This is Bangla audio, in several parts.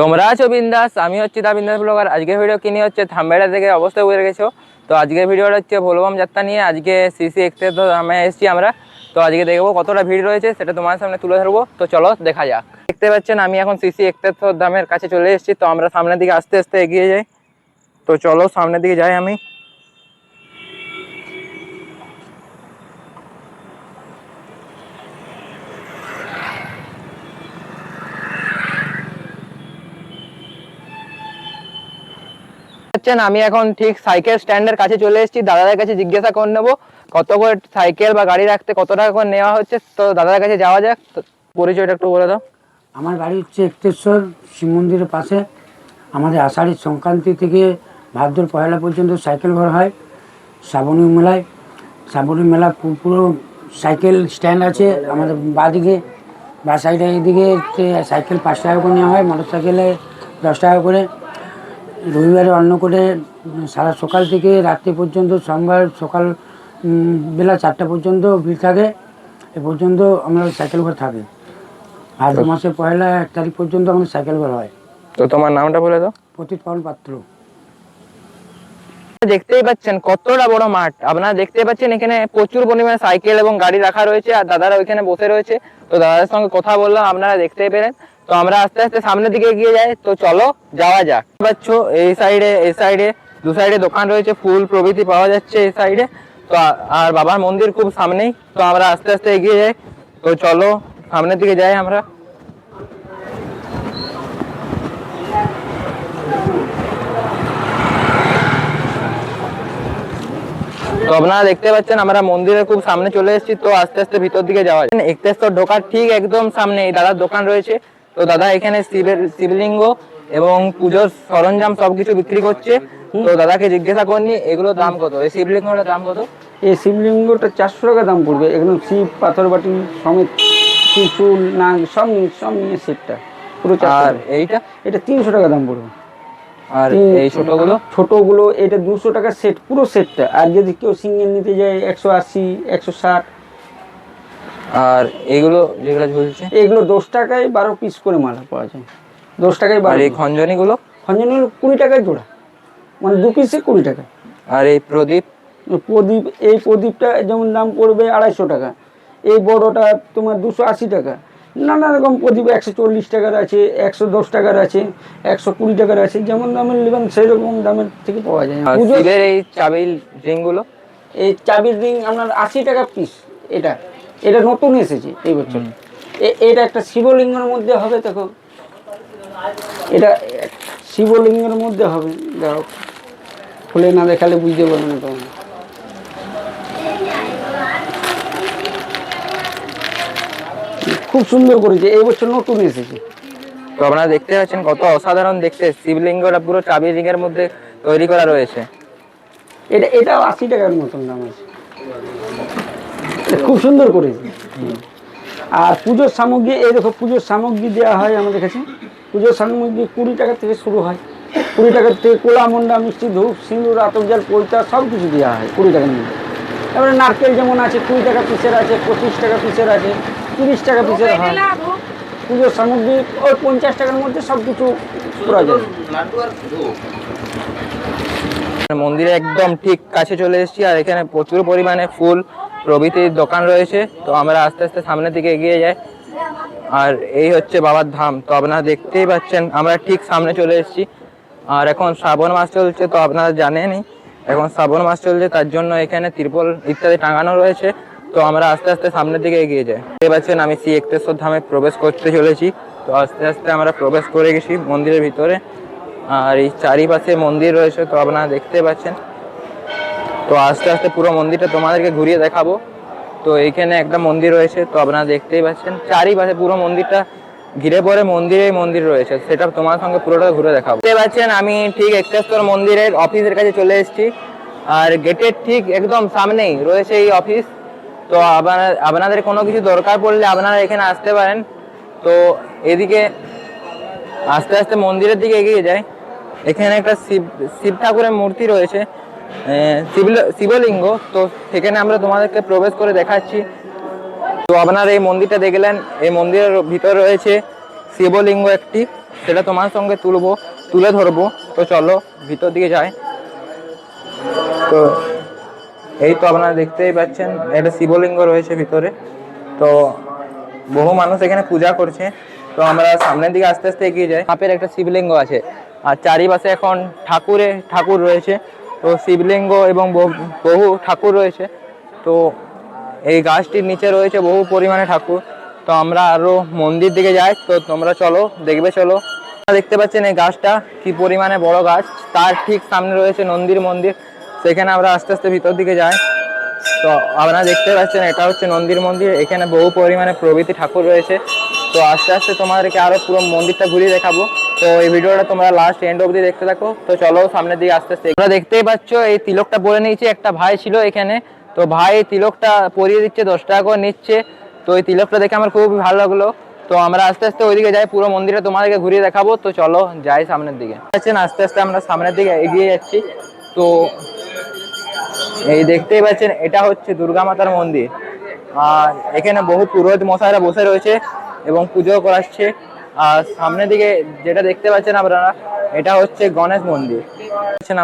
তোমরা আছো বিন্দাস, আমি হচ্ছি দা বিন্দাস ব্লগার। আজকের ভিডিও কিনে হচ্ছে থাম্বনেল থেকে অবশ্যই বুঝে গেছো। তো আজকের ভিডিওটা হচ্ছে ভোলবম যাত্রা নিয়ে। আজকে সিসি এক্সপ্রেস ধামে এসেছি আমরা। তো আজকে দেখবো কতটা ভিড় রয়েছে, সেটা তোমার সামনে তুলে ধরবো। তো চলো দেখা যাক। দেখতে পাচ্ছেন আমি এখন সিসি এক্সপ্রেস ধামের কাছে চলে এসেছি। তো আমরা সামনের দিকে আস্তে আস্তে এগিয়ে যাই। তো চলো সামনের দিকে যাই আমি। আমি এখন ঠিক সাইকেল স্ট্যান্ডের কাছে চলে এসেছি। দাদাদের কাছে জিজ্ঞাসা করে নেবো কত করে সাইকেল বা গাড়ি রাখতে কত টাকা করে নেওয়া হচ্ছে। তো দাদাদের কাছে যাওয়া যাক। পরিচয়টা একটু বলে দাও। আমার বাড়ি হচ্ছে একটেশ্বর শিব মন্দিরের পাশে। আমাদের আষাঢ়ি সংক্রান্তি থেকে ভাদ্র পয়লা পর্যন্ত সাইকেল ঘর হয়। শ্রাবণী মেলা পুরো সাইকেল স্ট্যান্ড আছে আমাদের বাঁদিকে, বা সাইডে এইদিকে সাইকেল 5 টাকা করে নেওয়া হয়, মোটর সাইকেলে 10 টাকা করে। রবিবারে অন্য করে সারা সকাল থেকে রাত্রি পর্যন্ত, সোমবার সকাল বেলা 4টা পর্যন্ত ভিড় থাকে। এ পর্যন্ত আমরা সাইকেল ঘর থাকে। ভাদ্র মাসে পয়লা 1 তারিখ পর্যন্ত আমাদের সাইকেল ঘর হয়। তো তোমার নামটা বলে দাও। প্রতীক পাল পাত্র। দেখতেই পাচ্ছেন কতটা বড় মাঠ। আপনারা দেখতে পাচ্ছেন এখানে প্রচুর পরিমাণে সাইকেল এবং গাড়ি রাখা রয়েছে, আর দাদারা ওইখানে বসে রয়েছে। তো দাদাদের সঙ্গে কথা বললাম, আপনারা দেখতেই পেলেন। তো আমরা আস্তে আস্তে সামনের দিকে এগিয়ে যাই। তো চলো যাওয়া যাক। পাচ্ছ এই সাইডে দু সাইডে দোকান রয়েছে, ফুল প্রভৃতি পাওয়া যাচ্ছে এই সাইডে। তো আর বাবার মন্দির খুব সামনেই। তো আমরা আস্তে আস্তে এগিয়ে যাই। তো চলো সামনের দিকে যাই আমরা। তো আপনারা দেখতে পাচ্ছেন আমরা মন্দিরের খুব সামনে চলে এসেছি। তো আস্তে আস্তে ভিতর দিকে যাওয়া যায়। একটেশ্বর ঢোকার ঠিক একদম সামনে এই দাদার দোকান রয়েছে। তো দাদা এখানে শিবলিঙ্গ এবং পুজোর সরঞ্জাম সবকিছু বিক্রি করছে। তো দাদাকে জিজ্ঞাসা করনি এগুলোর দাম কত, এই শিবলিঙ্গটার দাম কত? এই শিবলিঙ্গটা 400 টাকা দাম পড়বে। একদম শিব পাথর বাটি সমেত, ত্রিশূল নাগ সব নিয়ে সেটটা পুরো। আর এইটা 300 টাকা দাম পড়বে। আর এই ছোটগুলো এটা 200 টাকা সেট, পুরো সেটটা। আর যদি কেউ সিঙ্গেল নিতে যায় 180, 160। আর এইগুলো যেগুলো ঝুলছে এগুলো 10 টাকায় 12 পিস করে মালা পাওয়া যায়। 10 টাকায় 12। আর এই খঞ্জনিগুলো 20 টাকায় জোড়া, মানে 2 পিসে 20 টাকা। আর এই এই প্রদীপটা যেমন দাম পড়বে 250 টাকা। এই বড়টা তোমার 280 টাকা। নানা রকম প্রদীপ 140 টাকার আছে, 110 টাকার আছে, 120 টাকার আছে। যেমন দামের নেবেন সেই রকম দামের থেকে পাওয়া যায়। এই চাবির রিংগুলো, এই চাবির রিং আপনার 80 টাকা পিস। এটা নতুন এসেছে এই বছর। এটা একটা শিবলিঙ্গের মধ্যে হবে। দেখো এটা শিবলিঙ্গের মধ্যে হবে। দেখো খুলে না দেখালে বুঝতে পারবে না তখন। খুব সুন্দর করেছে, এই বছর নতুন এসেছে। তো আপনারা দেখতে পাচ্ছেন কত অসাধারণ দেখতে। শিবলিঙ্গটা পুরো চাবির রিংয়ের মধ্যে তৈরি করা রয়েছে। এটা 80 টাকার মতন দাম আছে। খুব সুন্দর করেছে। আর পুজোর সামগ্রী, এই দেখো পুজোর সামগ্রী দেওয়া হয় আমাদের কাছে। পুজোর সামগ্রী 20 টাকা থেকে শুরু হয়। 20 টাকার থেকে কোলা মন্ডা, মিষ্টি, ধূপ, সিঁদুর, আতপ জাল, পৈতা সব কিছু দেওয়া হয় 20 টাকার মধ্যে। এবারে নারকেল যেমন আছে 20 টাকা পিসের আছে, 25 টাকা পিসের আছে, 30 টাকা পিসের হয়। পুজোর সামগ্রী ওই 50 টাকার মধ্যে সব কিছু করা যায়। মন্দিরে একদম ঠিক কাছে চলে এসেছি, আর এখানে প্রচুর পরিমাণে ফুল প্রভৃতির দোকান রয়েছে। তো আমরা আস্তে আস্তে সামনের দিকে এগিয়ে যাই। আর এই হচ্ছে বাবার ধাম। তো আপনারা দেখতেই পাচ্ছেন আমরা ঠিক সামনে চলে এসেছি। আর এখন শ্রাবণ মাস চলছে, তো আপনারা জানেনই এখন শ্রাবণ মাস চলছে, তার জন্য এখানে ত্রিপল ইত্যাদি টাঙানো রয়েছে। তো আমরা আস্তে আস্তে সামনের দিকে এগিয়ে যাই। দেখতে পাচ্ছেন আমি শ্রী একটেশ্বর ধামে প্রবেশ করতে চলেছি। তো আস্তে আস্তে আমরা প্রবেশ করে গেছি মন্দিরের ভিতরে। আর এই চারিপাশে মন্দির রয়েছে, তো আপনারা দেখতে পাচ্ছেন। তো আস্তে আস্তে পুরো মন্দিরটা তোমাদেরকে ঘুরিয়ে দেখাবো। তো এইখানে একটা মন্দির রয়েছে, তো আপনারা দেখতেই পাচ্ছেন চারিপাশে পুরো মন্দিরটা ঘিরে পড়ে মন্দির রয়েছে, সেটা তোমার সঙ্গে পুরোটা ঘুরে দেখাবো। দেখতে পাচ্ছেন আমি ঠিক একটেশ্বর মন্দিরের অফিসের কাছে চলে এসেছি। আর গেটের ঠিক একদম সামনেই রয়েছে এই অফিস। তো আপনাদের কোনো কিছু দরকার পড়লে আপনারা এখানে আসতে পারেন। তো এদিকে আস্তে আস্তে মন্দিরের দিকে এগিয়ে যায়। এখানে একটা শিব ঠাকুরের মূর্তি রয়েছে, শিবলিঙ্গ। তো সেখানে আমরা তোমাদেরকে প্রবেশ করে দেখাচ্ছি। তো আপনারা এই মন্দিরটা দেখলেন, এই মন্দিরের ভিতরে রয়েছে শিবলিঙ্গ একটি। সেটা তোমার সঙ্গে তুলে ধরবো। তো চলো ভিতর দিকে যাই। তো এই তো আপনারা দেখতেই পাচ্ছেন একটা শিবলিঙ্গ রয়েছে ভিতরে। তো বহু মানুষ এখানে পূজা করছে। তো আমরা সামনের দিকে আস্তে আস্তে এগিয়ে যাই। সাপের একটা শিবলিঙ্গ আছে আর চারিপাশে এখন ঠাকুর রয়েছে। তো শিবলিঙ্গ এবং বহু ঠাকুর রয়েছে। তো এই গাছটির নিচে রয়েছে বহু পরিমাণে ঠাকুর। তো আমরা আরো মন্দির দিকে যাই। তো তোমরা চলো, দেখবে চলো। দেখতে পাচ্ছেন এই গাছটা কি পরিমাণে বড় গাছ, তার ঠিক সামনে রয়েছে নন্দীর মন্দির। সেখানে আমরা আস্তে আস্তে ভিতর দিকে যাই। তো আপনারা দেখতে পাচ্ছেন এটা হচ্ছে নন্দীর মন্দির। এখানে বহু পরিমাণে প্রভৃতি ঠাকুর রয়েছে। তো আস্তে আস্তে তোমাদেরকে আরো পুরো মন্দিরটা ঘুরিয়ে দেখাবো। তো এই ভিডিওটা তোমরা লাস্ট এন্ড অবধি দেখতে থাকো। তো চলো সামনের দিকে আস্তে আস্তে। তোমরা দেখতেই পাচ্ছ এই তিলকটা পরে নিয়েছি। একটা ভাই ছিল এখানে, তো ভাই তিলকটা পরিয়ে দিচ্ছে, 10 টাকা করে নিচ্ছে। তো এই তিলকটা দেখে আমার খুব ভালো লাগলো। তো আমরা আস্তে আস্তে ওইদিকে যাই, পুরো মন্দিরটা তোমাদেরকে ঘুরিয়ে দেখাবো। তো চলো যাই সামনের দিকে। আস্তে আস্তে আমরা সামনের দিকে এগিয়ে যাচ্ছি। তো এই দেখতেই পাচ্ছেন এটা হচ্ছে দুর্গা মাতার মন্দির। আর এখানে বহু পুরোহিত মশাইরা বসে রয়েছে এবং পুজো করাচ্ছে। আর সামনের দিকে যেটা দেখতে পাচ্ছেন আপনারা, এটা হচ্ছে গণেশ মন্দির।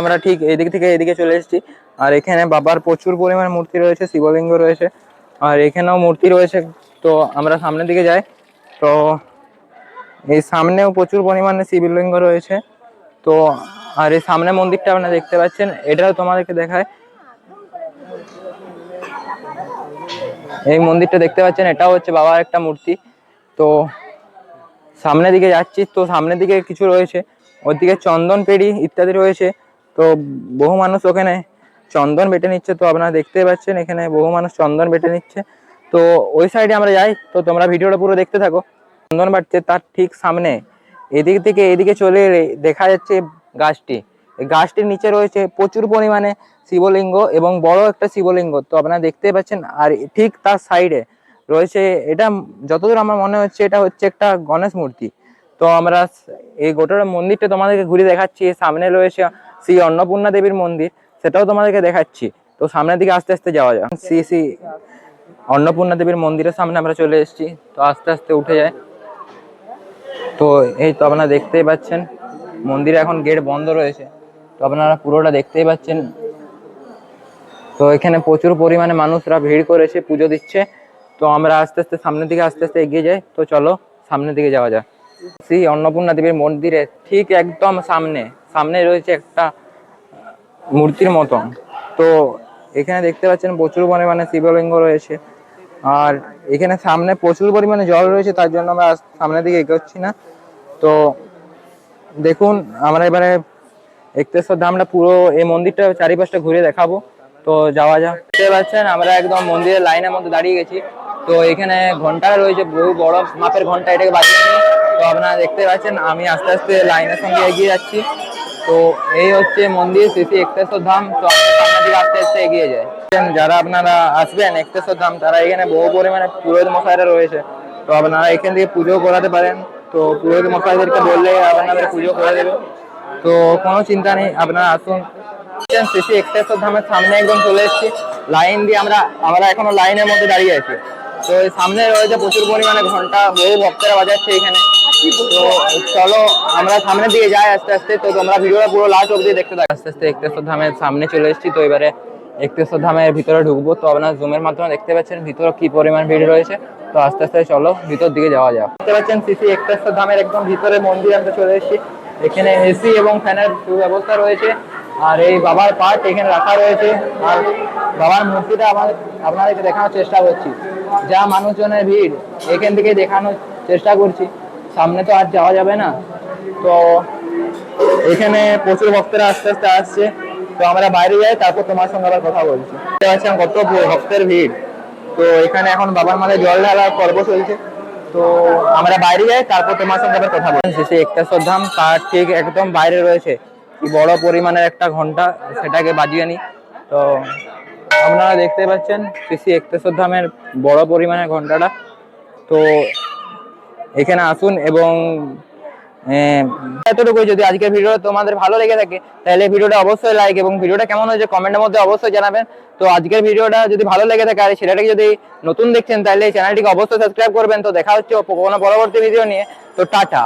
আমরা ঠিক এইদিক থেকে এদিকে চলে এসেছি। আর এখানে বাবার প্রচুর পরিমাণ মূর্তি রয়েছে, শিবলিঙ্গ রয়েছে আর এখানেও মূর্তি রয়েছে। তো আমরা সামনের দিকে যাই। তো এই সামনেও প্রচুর পরিমাণে শিবলিঙ্গ রয়েছে। তো আর এই সামনে মন্দিরটা আপনারা দেখতে পাচ্ছেন, এটাও তোমাদেরকে দেখায়। এই মন্দিরটা দেখতে পাচ্ছেন, এটাও হচ্ছে বাবার একটা মূর্তি। তো সামনের দিকে যাচ্ছি। তো সামনের দিকে কিছু রয়েছে, ওদিকে চন্দন পেড়ি ইত্যাদি রয়েছে। তো বহু মানুষ ওখানে চন্দন বেটে নিচ্ছে। তো আপনারা দেখতে পাচ্ছেন এখানে বহু মানুষ চন্দন বেটে নিচ্ছে। তো ওই সাইডে আমরা যাই। তো তোমরা ভিডিওটা পুরো দেখতে থাকো। চন্দন বাটছে তার ঠিক সামনে এদিক থেকে এদিকে চলে এলে দেখা যাচ্ছে গাছটি। এই গাছটির নিচে রয়েছে প্রচুর পরিমাণে শিবলিঙ্গ এবং বড় একটা শিবলিঙ্গ। তো আপনারা দেখতে পাচ্ছেন। আর ঠিক তার সাইডে রয়েছে, এটা যতদূর আমার মনে হচ্ছে এটা হচ্ছে একটা গণেশ মূর্তি। তো আমরা এই গোটা মন্দিরটা তোমাদেরকে ঘুরে দেখাচ্ছি। সামনে রয়েছে শ্রী অন্নপূর্ণা দেবীর মন্দির, সেটাও তোমাদেরকে দেখাচ্ছি। তো সামনের দিকে আস্তে আস্তে যাওয়া যায়। শ্রী অন্নপূর্ণা দেবীর মন্দিরের সামনে আমরা চলে এসেছি। তো আস্তে আস্তে উঠে যায়। তো এই তো আপনারা দেখতেই পাচ্ছেন মন্দিরে এখন গেট বন্ধ রয়েছে। তো আপনারা পুরোটা দেখতেই পাচ্ছেন। তো এখানে প্রচুর পরিমাণে মানুষরা ভিড় করেছে, পুজো দিচ্ছে। তো আমরা আস্তে আস্তে সামনের দিকে আস্তে আস্তে এগিয়ে যাই। তো চলো সামনের দিকে যাওয়া যায়। শ্রী অন্নপূর্ণা দেবীর মন্দিরে ঠিক একদম সামনে রয়েছে একটা মূর্তির মতন। তো এখানে দেখতে পাচ্ছেন প্রচুর পরিমাণে শিবলিঙ্গ রয়েছে। আর এখানে সামনে প্রচুর পরিমাণে জল রয়েছে, তার জন্য আমরা সামনের দিকে এগোচ্ছি না। তো দেখুন আমরা এবারে একতেশ্বর ধামটা পুরো এই মন্দিরটা চারিপাশটা ঘুরে দেখাবো। তো যাওয়া যাক। দেখতে পাচ্ছেন আমরা একদম মন্দিরের লাইনের মধ্যে দাঁড়িয়ে গেছি। তো এখানে ঘন্টা রয়েছে, বহু বড় মাপের ঘন্টা, এটাকে বাজিয়ে নিয়ে। তো আপনারা দেখতে পাচ্ছেন আমি আস্তে আস্তে লাইনের সঙ্গে এগিয়ে যাচ্ছি। তো এই হচ্ছে মন্দির শ্রী শ্রী একতেশ্বর ধাম। তো আমরা সামনের দিকে আস্তে আস্তে এগিয়ে যাই। যারা আপনারা আসবেন একতেশ্বর ধাম, তারা এখানে বহু পরিমাণে পুরোহিত মশাইরা রয়েছে। তো আপনারা এখান থেকে পুজো করাতে পারেন। তো পুরোহিত মশাইদেরকে বললে আপনাদের পুজো করে দেবে। তো কোনো চিন্তা নেই, আপনারা আসুন। শ্রী শ্রী একতেশ্বর ধামের সামনে একদম চলে এসেছি। লাইন দিয়ে আমরা এখনো লাইনের মধ্যে দাঁড়িয়ে আছি। তো এই সামনে রয়েছে প্রচুর পরিমাণে ঘন্টা, বহু ভক্তরা বাজাচ্ছে এখানে। তো চলো আমরা সামনের দিকে যাই আস্তে আস্তে। তো তোমরা ভিডিওটা পুরো লাস্ট অবধি দেখতে থাকো। আস্তে আস্তে একতেশ্বর ধামের সামনে চলে এসেছি। তো এবারে একতেশ্বর ধামের ভিতরে ঢুকবো। তো আপনারা জুমের মাধ্যমে দেখতে পাচ্ছেন ভিতরে কি পরিমাণ ভিড় রয়েছে। তো আস্তে আস্তে চলো ভিতর দিকে যাওয়া যাক। দেখতে পাচ্ছেন শ্রী শ্রী একতেশ্বর ধামের একদম ভিতরে মন্দির আমরা চলে এসেছি। এখানে এসি এবং ফ্যানের সুব্যবস্থা রয়েছে। আর এই বাবার পার্ট এখানে রাখা রয়েছে। আর বাবার মূর্তিটা আপনাদেরকে দেখানোর চেষ্টা করছি। যা মানুষজনের ভিড়, এখান থেকে দেখানোর চেষ্টা করছি। সামনে তো আর যাওয়া যাবে না। তো এখানে প্রচুর ভক্তরা আস্তে আস্তে আসছে। তো আমরা বাইরে যাই, তারপর তোমার সঙ্গে আবার কথা বলছি। দেখতে পাচ্ছেন কত ভক্তের ভিড়। তো এখানে এখন বাবার মাথায় জল ঢালার পর্ব চলছে। তো আমরা বাইরে যাই, তারপর তোমার সঙ্গে আবার কথা বলছি। শ্রী একতেশ্বর ধাম তার ঠিক একদম বাইরে রয়েছে বড় পরিমাণের একটা ঘন্টা, সেটাকে বাজিয়ে নি। তো আপনারা দেখতে পাচ্ছেন শ্রী শ্রী একতেশ্বর ধামের বড় পরিমাণের ঘন্টাটা। তো এখানে আসুন এবং এতটুকু। যদি আজকের ভিডিওটা তোমাদের ভালো লেগে থাকে তাহলে ভিডিওটা অবশ্যই লাইক এবং ভিডিওটা কেমন হয়েছে কমেন্টের মধ্যে অবশ্যই জানাবেন। তো আজকের ভিডিওটা যদি ভালো লেগে থাকে আর সেটাকে যদি নতুন দেখছেন তাহলে এই চ্যানেলটিকে অবশ্যই সাবস্ক্রাইব করবেন। তো দেখা হচ্ছে কোনো পরবর্তী ভিডিও নিয়ে। তো টাটা।